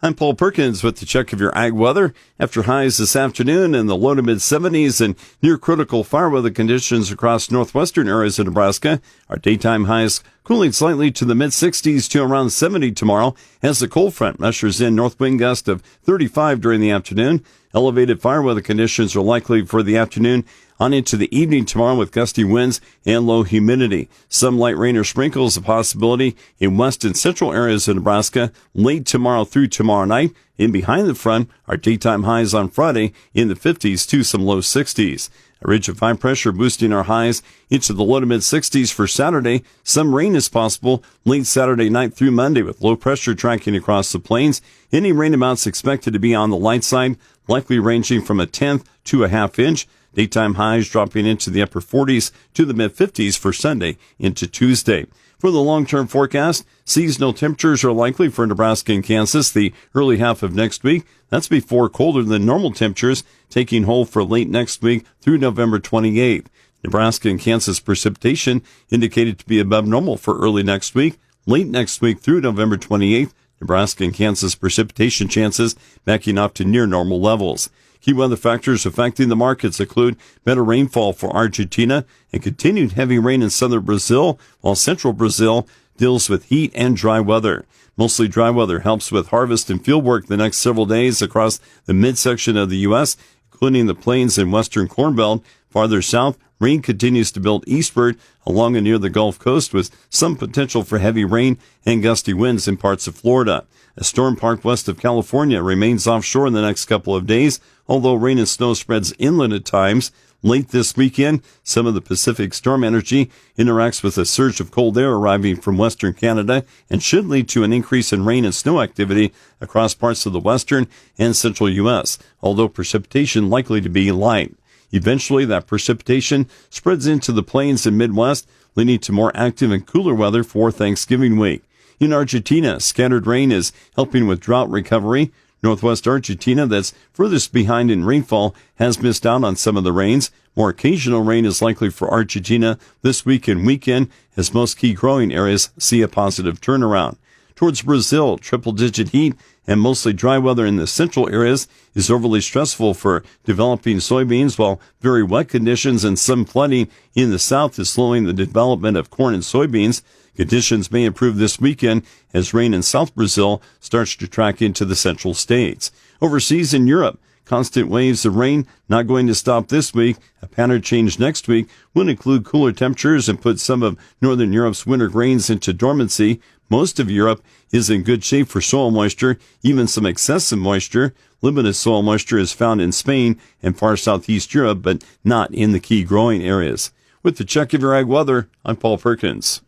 I'm Paul Perkins with the check of your ag weather. After highs this afternoon in the low to mid 70s and near critical fire weather conditions across northwestern areas of Nebraska, our daytime highs cooling slightly to the mid 60s to around 70 tomorrow as the cold front ushers in north wind gust of 35 during the afternoon. Elevated fire weather conditions are likely for the afternoon on into the evening tomorrow with gusty winds and low humidity. Some light rain or sprinkles a possibility in west and central areas of Nebraska late tomorrow through tomorrow night. In behind the front, our daytime highs on Friday in the 50s to some low 60s. A ridge of high pressure boosting our highs into the low to mid 60s for Saturday. Some rain is possible late Saturday night through Monday with low pressure tracking across the plains. Any rain amounts expected to be on the light side, likely ranging from a tenth to a half inch. Daytime highs dropping into the upper 40s to the mid 50s for Sunday into Tuesday. For the long-term forecast, seasonal temperatures are likely for Nebraska and Kansas the early half of next week. That's before colder than normal temperatures taking hold for late next week through November 28th. Nebraska and Kansas precipitation indicated to be above normal for early next week. Late next week through November 28th, Nebraska and Kansas precipitation chances backing up to near normal levels. Key weather factors affecting the markets include better rainfall for Argentina and continued heavy rain in southern Brazil, while central Brazil deals with heat and dry weather. Mostly dry weather helps with harvest and field work the next several days across the midsection of the U.S., including the plains and western Corn Belt. Farther south, rain continues to build eastward along and near the Gulf Coast with some potential for heavy rain and gusty winds in parts of Florida. A storm park west of California remains offshore in the next couple of days, although rain and snow spreads inland at times. Late this weekend, some of the Pacific storm energy interacts with a surge of cold air arriving from western Canada and should lead to an increase in rain and snow activity across parts of the western and central U.S., although precipitation likely to be light. Eventually, that precipitation spreads into the plains and Midwest, leading to more active and cooler weather for Thanksgiving week. In Argentina, scattered rain is helping with drought recovery. Northwest Argentina, that's furthest behind in rainfall, has missed out on some of the rains. More occasional rain is likely for Argentina this week and weekend as most key growing areas see a positive turnaround. Towards Brazil, triple-digit heat and mostly dry weather in the central areas is overly stressful for developing soybeans, while very wet conditions and some flooding in the south is slowing the development of corn and soybeans. Conditions may improve this weekend as rain in South Brazil starts to track into the central states. Overseas in Europe, constant waves of rain not going to stop this week. A pattern change next week will include cooler temperatures and put some of northern Europe's winter grains into dormancy. Most of Europe is in good shape for soil moisture, even some excessive moisture. Limited soil moisture is found in Spain and far southeast Europe, but not in the key growing areas. With the check of your ag weather, I'm Paul Perkins.